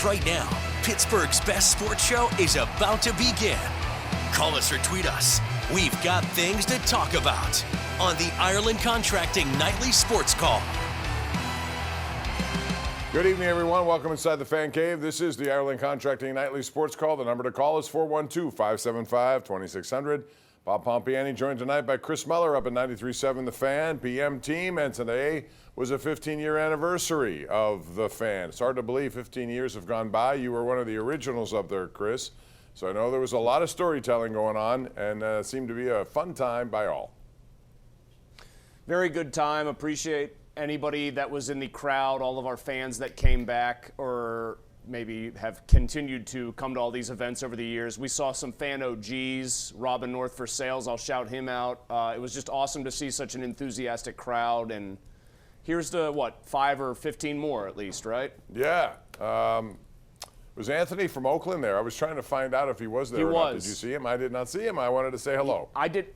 Right now, Pittsburgh's best sports show is about to begin. Call us or tweet us. We've got things to talk about on the Ireland Contracting Nightly Sports Call. Good evening, everyone. Welcome inside the Fan Cave. This is the Ireland Contracting Nightly Sports Call. The number to call is 412-575-2600. Bob Pompeani joined tonight by Chris Mueller up at 93.7 The Fan, PM team, and today was a 15-year anniversary of The Fan. It's hard to believe 15 years have gone by. You were one of the originals up there, Chris. So I know there was a lot of storytelling going on, and it seemed to be a fun time by all. Very good time. Appreciate anybody that was in the crowd, all of our fans that came back or maybe have continued to come to all these events over the years. We saw some fan OGs, Robin North for Sales, I'll shout him out. It was just awesome to see such an enthusiastic crowd, and here's to, 5 or 15 more at least, right? Yeah. Was Anthony from Oakland there? I was trying to find out if he was there He or not. was. Did you see him? I did not see him. I wanted to say hello. I did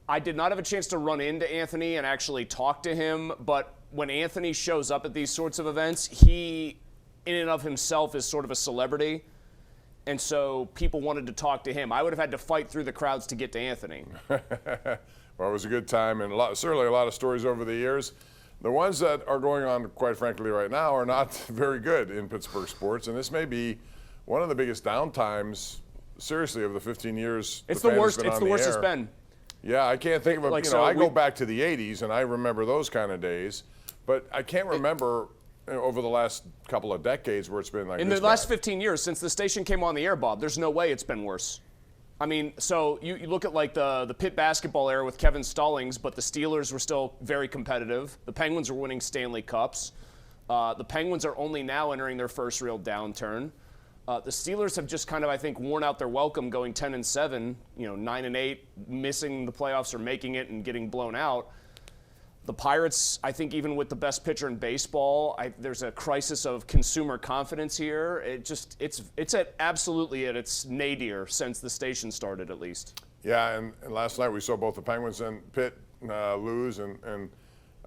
not have a chance to run into Anthony and actually talk to him, but when Anthony shows up at these sorts of events, he in and of himself is sort of a celebrity, and so people wanted to talk to him. I would have had to fight through the crowds to get to Anthony. Well, it was a good time, and certainly a lot of stories over the years. The ones that are going on, quite frankly, right now are not very good in Pittsburgh sports, and this may be one of the biggest downtimes, seriously, of the 15 years. It's the worst. It's the worst it's been. Yeah, I can't think of a. I go back to the '80s, and I remember those kind of days, but I can't remember over the last couple of decades where it's been like. In the last 15 years, since the station came on the air, Bob, there's no way it's been worse. I mean, so you look at like the Pitt basketball era with Kevin Stallings, but the Steelers were still very competitive. The Penguins were winning Stanley Cups. The Penguins are only now entering their first real downturn. The Steelers have just kind of, I think, worn out their welcome going 10-7, 9-8, missing the playoffs or making it and getting blown out. The Pirates, I think, even with the best pitcher in baseball, there's a crisis of consumer confidence here. It's absolutely at its nadir since the station started, at least. Yeah, and last night we saw both the Penguins and Pitt lose, and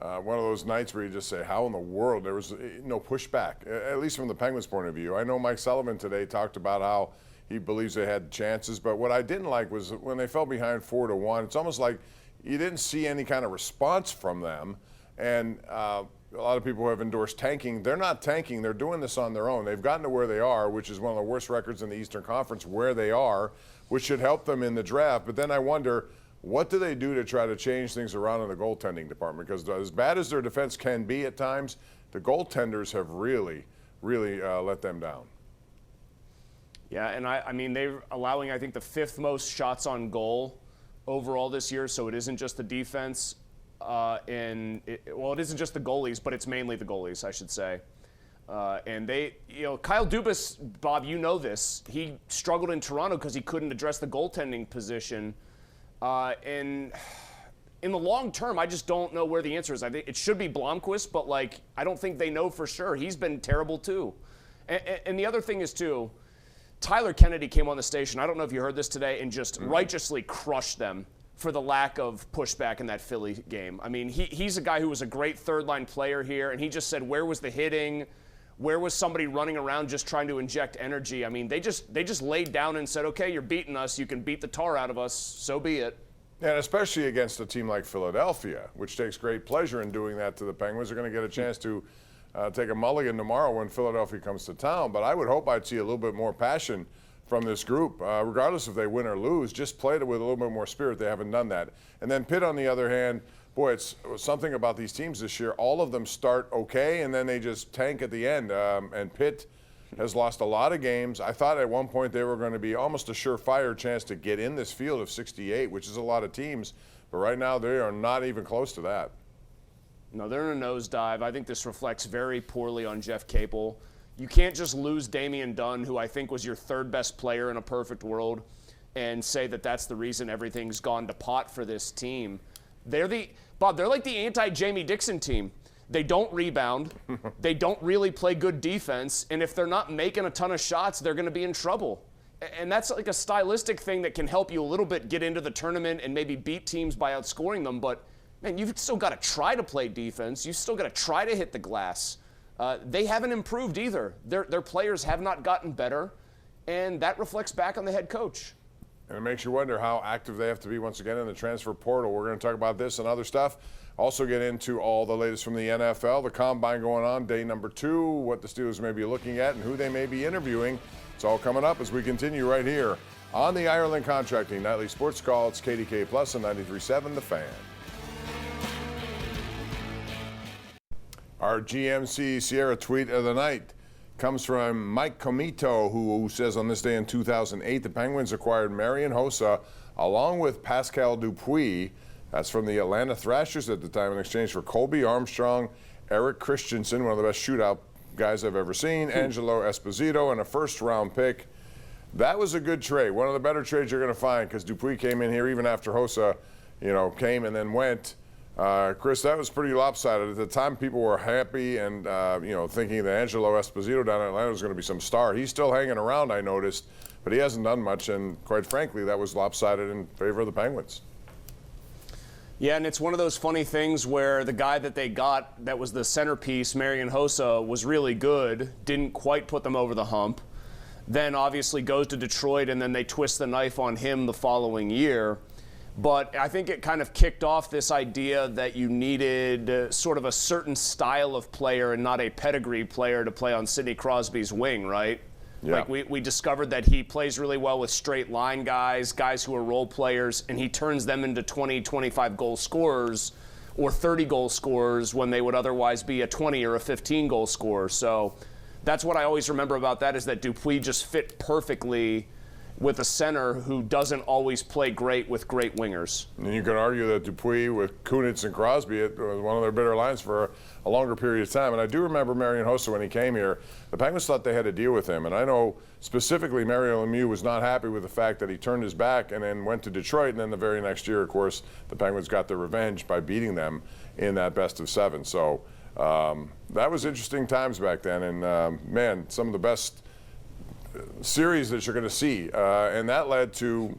one of those nights where you just say, how in the world? There was no pushback, at least from the Penguins' point of view. I know Mike Sullivan today talked about how he believes they had chances, but what I didn't like was when they fell behind 4-1, it's almost like you didn't see any kind of response from them. And a lot of people who have endorsed tanking. They're not tanking. They're doing this on their own. They've gotten to where they are, which is one of the worst records in the Eastern Conference, where they are, which should help them in the draft. But then I wonder, what do they do to try to change things around in the goaltending department? Because as bad as their defense can be at times, the goaltenders have really let them down. Yeah, and I mean, they're allowing, I think, the 5th most shots on goal overall this year, so it isn't just the defense. It isn't just the goalies, but it's mainly the goalies, I should say. And Kyle Dubas, Bob, you know this. He struggled in Toronto because he couldn't address the goaltending position. And in the long term, I just don't know where the answer is. I think it should be Blomqvist, but I don't think they know for sure. He's been terrible too. And the other thing is too, Tyler Kennedy came on the station, I don't know if you heard this today, and just righteously crushed them for the lack of pushback in that Philly game. I mean, he's a guy who was a great third-line player here, and he just said, where was the hitting? Where was somebody running around just trying to inject energy? I mean, they just laid down and said, okay, you're beating us. You can beat the tar out of us. So be it. And especially against a team like Philadelphia, which takes great pleasure in doing that to the Penguins. They're going to get a chance to take a mulligan tomorrow when Philadelphia comes to town. But I would hope I'd see a little bit more passion from this group, regardless if they win or lose. Just play it with a little bit more spirit. They haven't done that. And then Pitt, on the other hand, boy, it's something about these teams this year. All of them start okay, and then they just tank at the end. And Pitt has lost a lot of games. I thought at one point they were going to be almost a surefire chance to get in this field of 68, which is a lot of teams. But right now they are not even close to that. No, they're in a nosedive. I think this reflects very poorly on Jeff Capel. You can't just lose Damian Dunn, who I think was your 3rd best player in a perfect world, and say that that's the reason everything's gone to pot for this team. They're like the anti-Jamie Dixon team. They don't rebound. They don't really play good defense. And if they're not making a ton of shots, they're going to be in trouble. And that's like a stylistic thing that can help you a little bit get into the tournament and maybe beat teams by outscoring them. But, man, you've still got to try to play defense. You've still got to try to hit the glass. they haven't improved either. Their players have not gotten better, and that reflects back on the head coach. And it makes you wonder how active they have to be once again in the transfer portal. We're going to talk about this and other stuff. Also get into all the latest from the NFL, the Combine going on, day number 2, what the Steelers may be looking at, and who they may be interviewing. It's all coming up as we continue right here on the Ireland Contracting Nightly Sports Call. It's KDKA Plus and 93.7 The Fan. Our GMC Sierra tweet of the night comes from Mike Comito, who says on this day in 2008, the Penguins acquired Marian Hossa along with Pascal Dupuis. That's from the Atlanta Thrashers at the time, in exchange for Colby Armstrong, Eric Christensen, one of the best shootout guys I've ever seen, Angelo Esposito, and a first-round pick. That was a good trade, one of the better trades you're going to find, because Dupuis came in here even after Hossa, came and then went. Chris, that was pretty lopsided. At the time, people were happy and, thinking that Angelo Esposito down in Atlanta was going to be some star. He's still hanging around, I noticed, but he hasn't done much, and quite frankly, that was lopsided in favor of the Penguins. Yeah, and it's one of those funny things where the guy that they got that was the centerpiece, Marian Hossa, was really good, didn't quite put them over the hump, then obviously goes to Detroit, and then they twist the knife on him the following year. But I think it kind of kicked off this idea that you needed sort of a certain style of player and not a pedigree player to play on Sidney Crosby's wing, right? Yeah. Like we discovered that he plays really well with straight line guys who are role players, and he turns them into 20, 25 goal scorers or 30 goal scorers when they would otherwise be a 20 or a 15 goal scorer. So that's what I always remember about that, is that Dupuis just fit perfectly with a center who doesn't always play great with great wingers. And you can argue that Dupuis with Kunitz and Crosby, it was one of their better lines for a longer period of time. And I do remember Marian Hossa when he came here. The Penguins thought they had to deal with him. And I know specifically Mario Lemieux was not happy with the fact that he turned his back and then went to Detroit. And then the very next year, of course, the Penguins got their revenge by beating them in that best-of-7. So that was interesting times back then. And, man, some of the best series that you're going to see, and that led to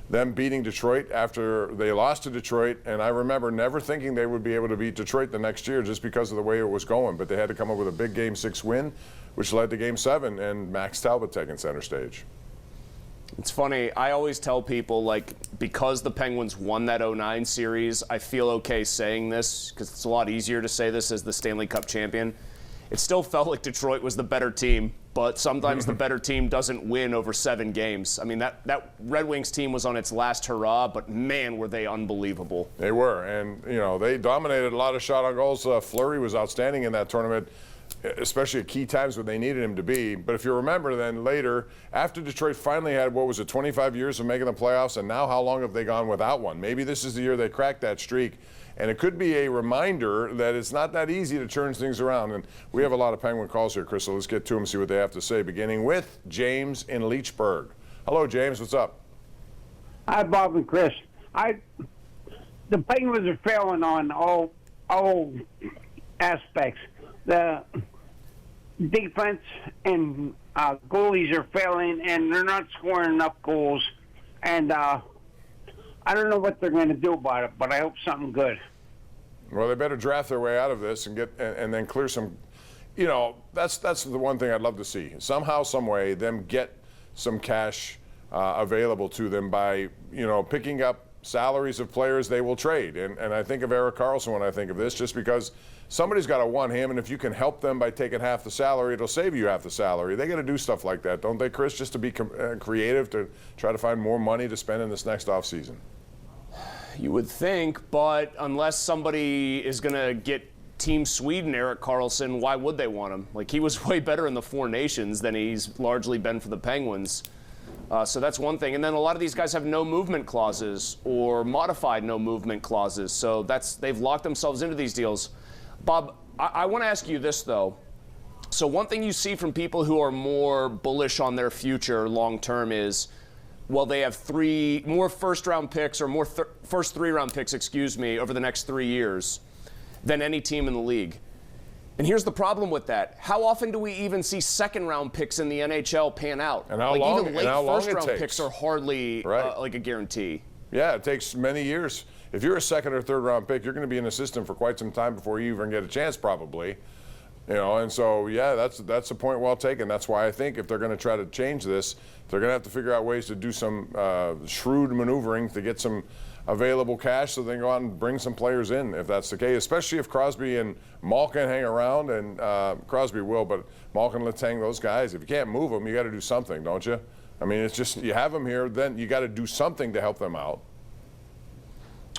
them beating Detroit after they lost to Detroit. And I remember never thinking they would be able to beat Detroit the next year just because of the way it was going. But they had to come up with a big Game 6 win, which led to Game 7 and Max Talbot taking center stage. It's funny, I always tell people, because the Penguins won that 09 series, I feel okay saying this because it's a lot easier to say this as the Stanley Cup champion. It still felt like Detroit was the better team, but sometimes the better team doesn't win over 7 games. I mean, that Red Wings team was on its last hurrah, but man, were they unbelievable. They were, and they dominated a lot of shot on goals. Fleury was outstanding in that tournament, especially at key times when they needed him to be. But if you remember, then later, after Detroit finally had, 25 years of making the playoffs, and now how long have they gone without one? Maybe this is the year they cracked that streak. And it could be a reminder that it's not that easy to turn things around. And we have a lot of Penguin calls here, Chris, so let's get to them and see what they have to say, beginning with James in Leechburg. Hello, James. What's up? Hi, Bob and Chris. The Penguins are failing on all aspects. The defense and goalies are failing, and they're not scoring enough goals. And I don't know what they're going to do about it, but I hope something good. Well, they better draft their way out of this and then clear some. That's the one thing I'd love to see. Somehow, some way, them get some cash available to them by picking up salaries of players they will trade. And I think of Erik Karlsson when I think of this, just because somebody's got to want him, and if you can help them by taking half the salary, it'll save you half the salary. They got to do stuff like that, don't they, Chris, just to be creative, to try to find more money to spend in this next offseason? You would think, but unless somebody is going to get Team Sweden Erik Karlsson, why would they want him? He was way better in the Four Nations than he's largely been for the Penguins. So that's one thing. And then a lot of these guys have no movement clauses or modified no movement clauses. So they've locked themselves into these deals. Bob, I want to ask you this, though. So one thing you see from people who are more bullish on their future long term is, they have more first-round picks or more first 3-round picks, over the next 3 years than any team in the league. And here's the problem with that. How often do we even see second-round picks in the NHL pan out? And how long, even late first-round picks are hardly right. a guarantee. Yeah, it takes many years. If you're a second or third-round pick, you're going to be in the system for quite some time before you even get a chance, probably. You know, and so, yeah, that's a point well taken. That's why I think if they're going to try to change this, they're going to have to figure out ways to do some shrewd maneuvering to get some available cash so they can go out and bring some players in, if that's the case, especially if Crosby and Malkin hang around, and Crosby will, but Malkin, Letang, those guys, if you can't move them, you got to do something, don't you? I mean, it's just, you have them here, then you got to do something to help them out.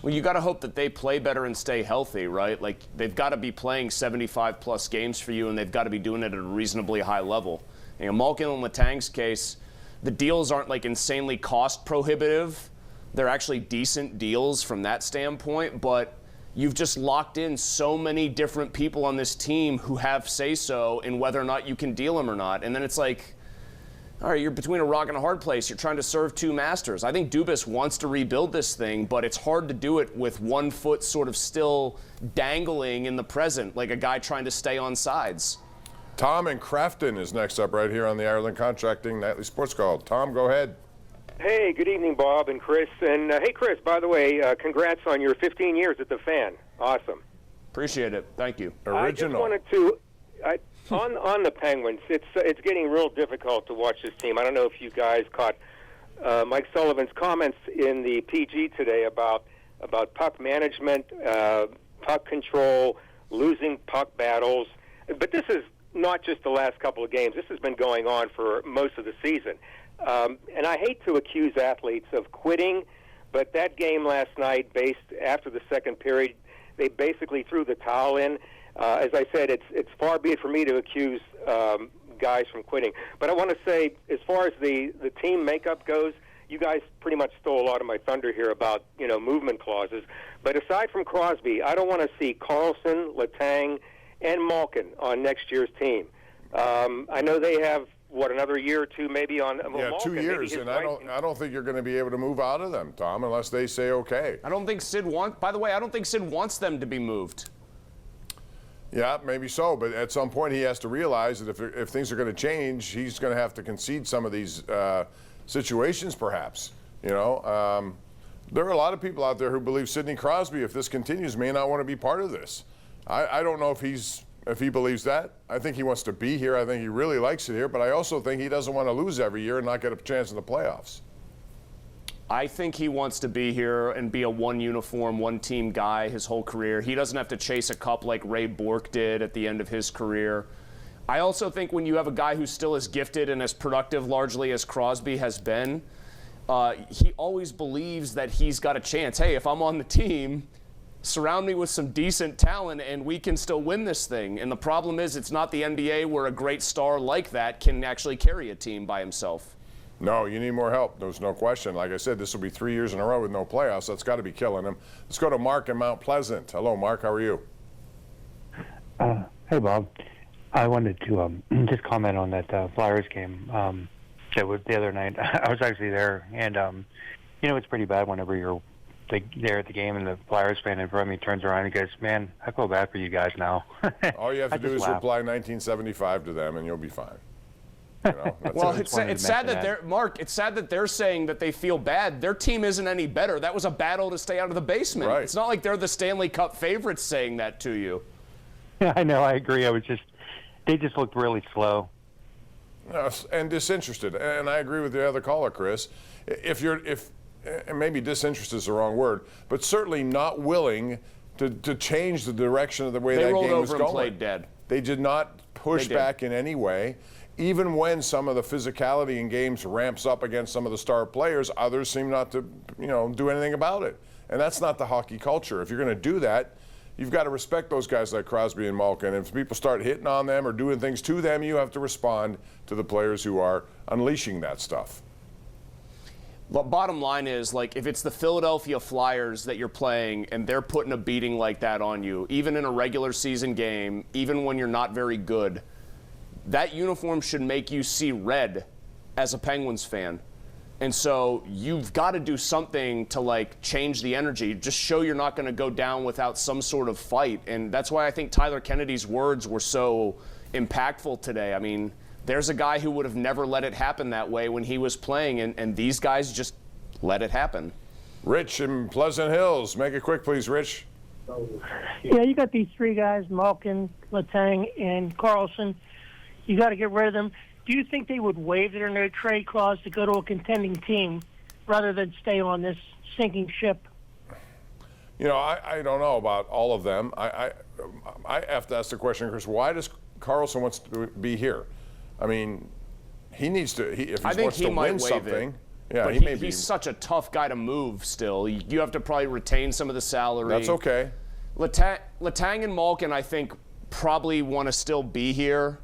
Well, you got to hope that they play better and stay healthy, right? Like, they've got to be playing 75-plus games for you, and they've got to be doing it at a reasonably high level. You know, Malkin and Letang's case, the deals aren't, like, insanely cost prohibitive. They're actually decent deals from that standpoint, but you've just locked in so many different people on this team who have say-so in whether or not you can deal them or not. And then it's like, all right, you're between a rock and a hard place. You're trying to serve two masters. I think Dubas wants to rebuild this thing, but it's hard to do it with one foot sort of still dangling in the present, like a guy trying to stay on sides. Tom in Crafton is next up right here on the Ireland Contracting Nightly Sports Call. Tom, go ahead. Hey, good evening, Bob and Chris. And hey, Chris, by the way, congrats on your 15 years at the Fan. Awesome. Appreciate it. Thank you. Original. I just wanted to, on the Penguins, it's getting real difficult to watch this team. I don't know if you guys caught Mike Sullivan's comments in the PG today about puck management, puck control, losing puck battles. But this is not just the last couple of games. This has been going on for most of the season. And I hate to accuse athletes of quitting, but that game last night, after the second period, they basically threw the towel in. As I said, it's far be it for me to accuse guys from quitting. But I want to say, as far as the team makeup goes, you guys pretty much stole a lot of my thunder here about, movement clauses. But aside from Crosby, I don't want to see Carlson, Letang, and Malkin on next year's team. I know they have, another year or two maybe on Yeah, Malkin, 2 years, and I don't think you're going to be able to move out of them, Tom, unless they say okay. I don't think Sid wants them to be moved. Yeah, maybe so, but at some point he has to realize that if things are going to change, he's going to have to concede some of these situations, perhaps. There are a lot of people out there who believe Sidney Crosby, if this continues, may not want to be part of this. I don't know if he believes that. I think he wants to be here. I think he really likes it here, but I also think he doesn't want to lose every year and not get a chance in the playoffs. I think he wants to be here and be a one-uniform, one-team guy his whole career. He doesn't have to chase a cup like Ray Bourque did at the end of his career. I also think when you have a guy who's still as gifted and as productive largely as Crosby has been, he always believes that he's got a chance. Hey, if I'm on the team, surround me with some decent talent and we can still win this thing. And the problem is it's not the NBA where a great star like that can actually carry a team by himself. No, you need more help. There's no question. Like I said, this will be 3 years in a row with no playoffs. That's got to be killing him. Let's go to Mark in Mount Pleasant. Hello, Mark. How are you? Hey, Bob. I wanted to just comment on that Flyers game that was the other night. I was actually there, and it's pretty bad whenever you're there at the game and the Flyers fan in front of me turns around and goes, "Man, I feel bad for you guys now." All you have to do is reply 1975 to them, and you'll be fine. Well, it's sad that they're saying that they feel bad. Their team isn't any better. That was a battle to stay out of the basement. Right. It's not like they're the Stanley Cup favorites saying that to you. Yeah, I know. I agree. They just looked really slow. And disinterested. And I agree with the other caller, Chris. And maybe disinterested is the wrong word, but certainly not willing to change the direction of the way that game was going. They rolled over and played dead. They did not push back in any way. Even when some of the physicality in games ramps up against some of the star players, others seem not to, do anything about it. And that's not the hockey culture. If you're going to do that, you've got to respect those guys like Crosby and Malkin. If people start hitting on them or doing things to them, you have to respond to the players who are unleashing that stuff. But bottom line is, if it's the Philadelphia Flyers that you're playing and they're putting a beating like that on you, even in a regular season game, even when you're not very good, that uniform should make you see red as a Penguins fan. And so you've got to do something to change the energy. Just show you're not going to go down without some sort of fight. And that's why I think Tyler Kennedy's words were so impactful today. I mean, there's a guy who would have never let it happen that way when he was playing, and these guys just let it happen. Rich in Pleasant Hills. Make it quick, please, Rich. Yeah, you got these three guys, Malkin, Letang, and Carlson. You got to get rid of them. Do you think they would waive their no trade clause to go to a contending team rather than stay on this sinking ship? You know, I don't know about all of them. I have to ask the question, Chris, why does Carlson wants to be here? I mean, he needs to, if he wants to win something. Yeah, but he's such a tough guy to move still. You have to probably retain some of the salary. That's okay. Letang and Malkin, I think, probably want to still be here.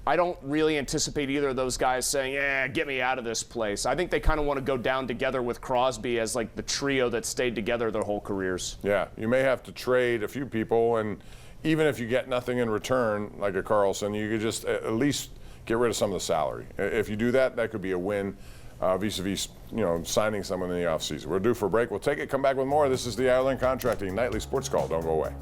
I don't really anticipate either of those guys saying, yeah, get me out of this place. I think they kind of want to go down together with Crosby as like the trio that stayed together their whole careers. Yeah, you may have to trade a few people, and even if you get nothing in return, like a Carlson, you could just at least get rid of some of the salary. If you do that, that could be a win vis-a-vis, signing someone in the offseason. We're due for a break. We'll take it, come back with more. This is the Ireland Contracting Nightly Sports Call. Don't go away.